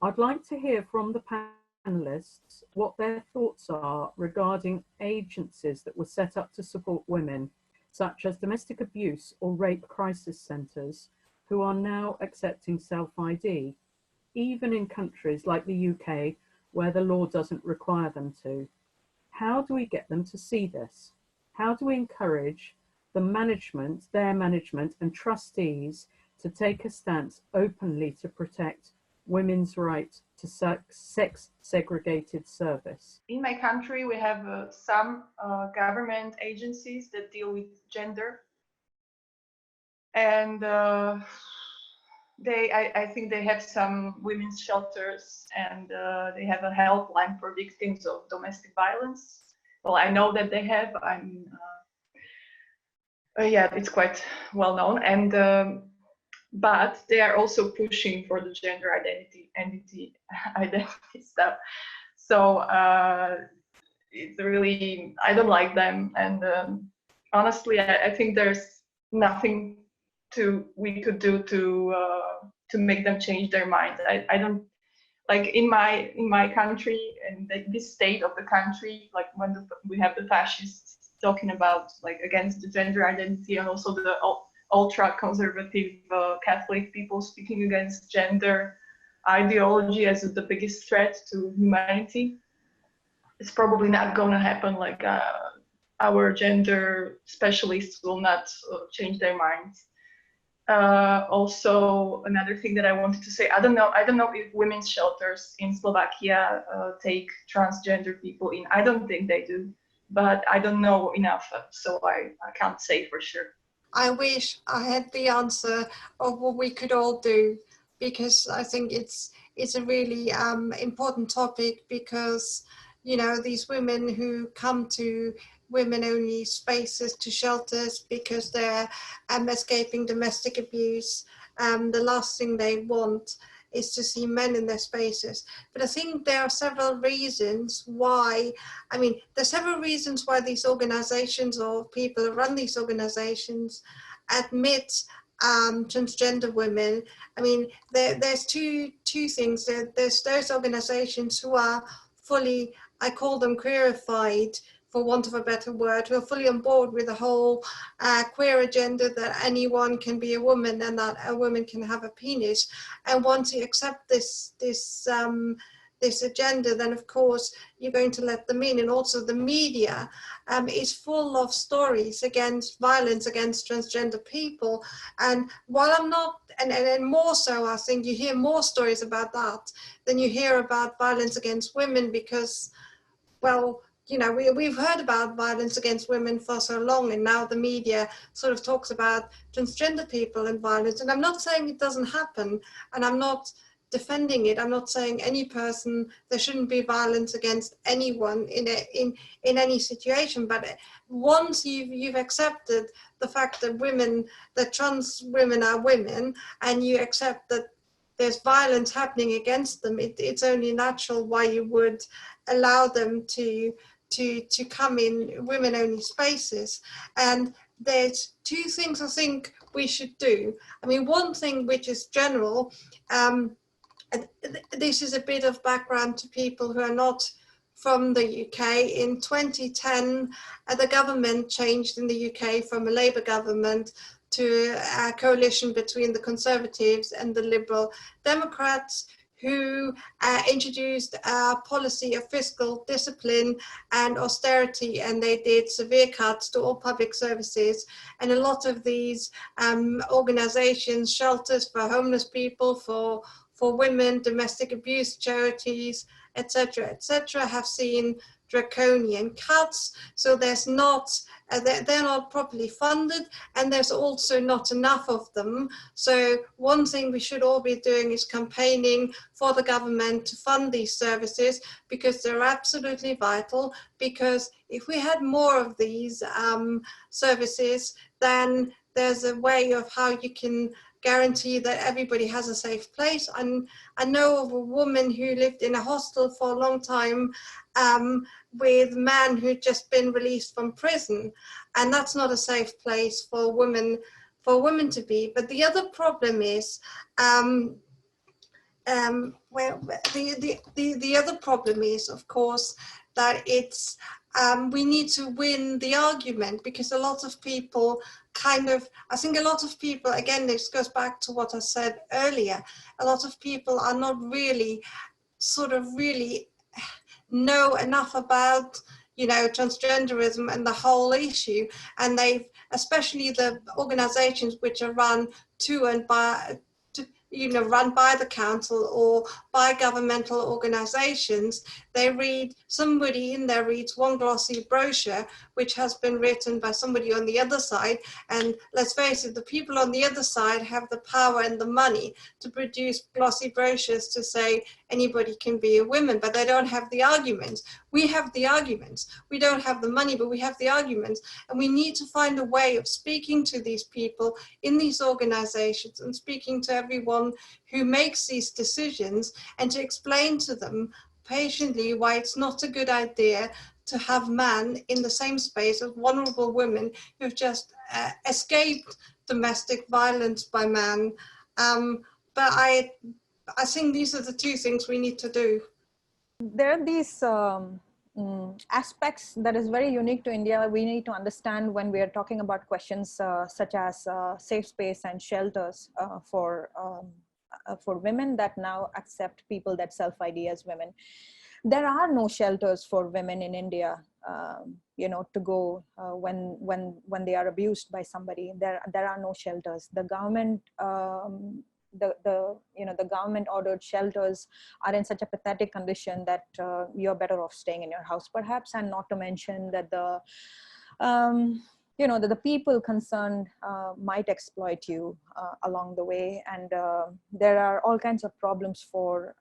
I'd like to hear from the panellists what their thoughts are regarding agencies that were set up to support women, such as domestic abuse or rape crisis centres, who are now accepting self-ID, even in countries like the UK, where the law doesn't require them to. How do we get them to see this? How do we encourage the management, their management and trustees to take a stance openly to protect women's right to sex segregated service? In my country, we have some government agencies that deal with gender. And I think they have some women's shelters, and they have a helpline for victims of domestic violence. Well, I know that they have. Yeah, it's quite well known, and but they are also pushing for the gender identity stuff. So it's really, I don't like them, and honestly, I think there's nothing we could do to make them change their minds. I don't like in my country and this state of the country, like when we have the fascists talking about like against the gender identity, and also the ultra conservative Catholic people speaking against gender ideology as the biggest threat to humanity. It's probably not going to happen. Like our gender specialists will not change their minds. Also, another thing that I wanted to say, I don't know if women's shelters in Slovakia take transgender people in. I don't think they do, but I don't know enough, so I can't say for sure. I wish I had the answer of what we could all do, because I think it's a really important topic, because, you know, these women who come to women-only spaces, to shelters, because they're escaping domestic abuse, the last thing they want is to see men in their spaces. But I think there are several reasons why, there's several reasons why these organizations or people who run these organizations admit transgender women. There's two things. There's those organizations who are fully, I call them queerified, for want of a better word, who are fully on board with the whole queer agenda, that anyone can be a woman and that a woman can have a penis. And once you accept this agenda, then of course you're going to let them in. And also the media is full of stories against violence against transgender people. And while I'm not, and more so, I think you hear more stories about that than you hear about violence against women, because, well, you know, we've heard about violence against women for so long, and now the media sort of talks about transgender people and violence. And I'm not saying it doesn't happen, and I'm not defending it. I'm not saying any person, there shouldn't be violence against anyone in any situation. But once you've accepted the fact that trans women are women, and you accept that there's violence happening against them, it's only natural why you would allow them to come in women-only spaces. And there's two things I think we should do. One thing which is general, this is a bit of background to people who are not from the UK. In 2010, the government changed in the UK from a Labour government to a coalition between the Conservatives and the Liberal Democrats, who introduced a policy of fiscal discipline and austerity, and they did severe cuts to all public services. And a lot of these organizations, shelters for homeless people, for women, domestic abuse charities, etc., have seen draconian cuts. So there's not, they're not properly funded, and there's also not enough of them. So one thing we should all be doing is campaigning for the government to fund these services, because they're absolutely vital. Because if we had more of these services, then there's a way of how you can guarantee that everybody has a safe place. And I know of a woman who lived in a hostel for a long time with a man who'd just been released from prison, and that's not a safe place for women to be. But the other problem is Well, the other problem is, of course, that it's we need to win the argument, because a lot of people I think a lot of people, again, this goes back to what I said earlier, a lot of people are not really really know enough about, you know, transgenderism and the whole issue, and they've, especially the organizations which are run to and by, you know, run by the council or by governmental organizations, somebody in there reads one glossy brochure which has been written by somebody on the other side, and let's face it, the people on the other side have the power and the money to produce glossy brochures to say anybody can be a woman, but they don't have the arguments. We have the arguments. We don't have the money, but we have the arguments, and we need to find a way of speaking to these people in these organizations and speaking to everyone who makes these decisions, and to explain to them patiently why it's not a good idea to have men in the same space of vulnerable women who've just escaped domestic violence by men. But I think these are the two things we need to do. There are these aspects that is very unique to India. We need to understand when we are talking about questions such as safe space and shelters for women that now accept people that self-ID as women. There are no shelters for women in India, you know, to go when they are abused by somebody. There are no shelters. The government, the government ordered shelters are in such a pathetic condition that you're better off staying in your house, perhaps. And not to mention that that the people concerned might exploit you along the way, and there are all kinds of problems for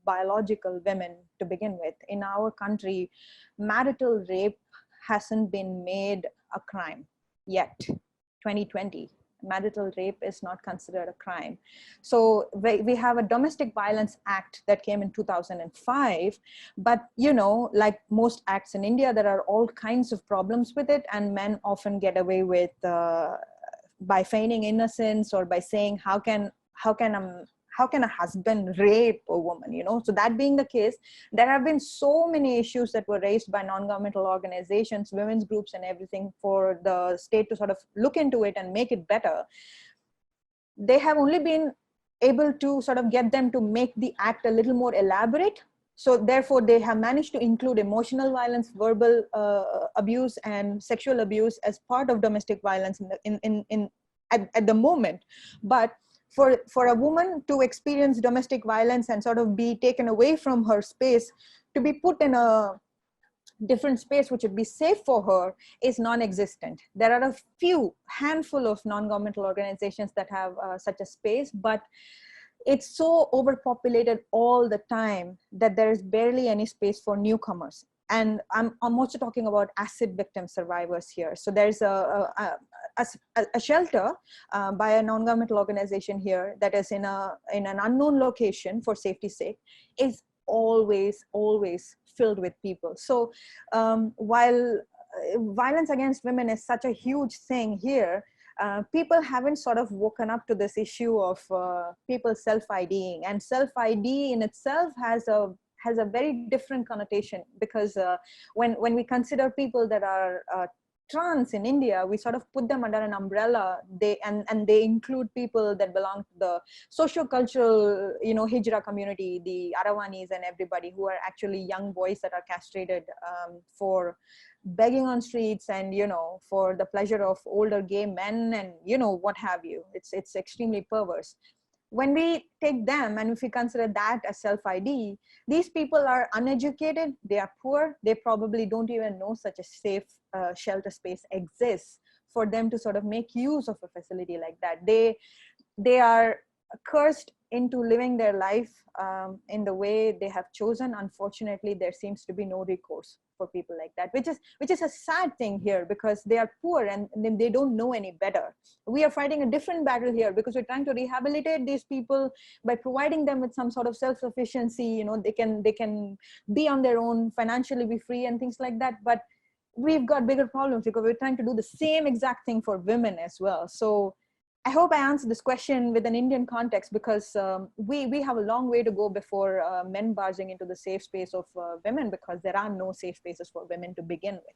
biological women to begin with. In our country, marital rape hasn't been made a crime yet. 2020, marital rape is not considered a crime. So we have a Domestic Violence Act that came in 2005, but you know, like most acts in India, there are all kinds of problems with it, and men often get away with by feigning innocence, or by saying how can a husband rape a woman, you know? So that being the case, there have been so many issues that were raised by non-governmental organizations, women's groups and everything, for the state to sort of look into it and make it better. They have only been able to sort of get them to make the act a little more elaborate. So therefore they have managed to include emotional violence, verbal abuse and sexual abuse as part of domestic violence at the moment. But for a woman to experience domestic violence and sort of be taken away from her space, to be put in a different space which would be safe for her, is non-existent. There are a handful of non-governmental organizations that have such a space, but it's so overpopulated all the time that there is barely any space for newcomers. And I'm also talking about acid victim survivors here. So there's a shelter by a non-governmental organization here that is in an unknown location for safety's sake, is always filled with people. So while violence against women is such a huge thing here, people haven't sort of woken up to this issue of people self-IDing, and self-ID in itself has a very different connotation, because when we consider people that are trans in India, we sort of put them under an umbrella. They include people that belong to the socio-cultural, you know, Hijra community, the Aravanis and everybody, who are actually young boys that are castrated for begging on streets, and you know, for the pleasure of older gay men, and you know, what have you. It's extremely perverse. When we take them, and if we consider that as self-ID, these people are uneducated, they are poor, they probably don't even know such a safe shelter space exists for them to sort of make use of a facility like that. They are cursed into living their life in the way they have chosen. Unfortunately, there seems to be no recourse for people like that, which is a sad thing here, because they are poor and they don't know any better. We are fighting a different battle here, because we're trying to rehabilitate these people by providing them with some sort of self-sufficiency. You know, they can be on their own, financially be free and things like that. But we've got bigger problems, because we're trying to do the same exact thing for women as well. So I hope I answered this question with an Indian context, because we have a long way to go before men barging into the safe space of women, because there are no safe spaces for women to begin with.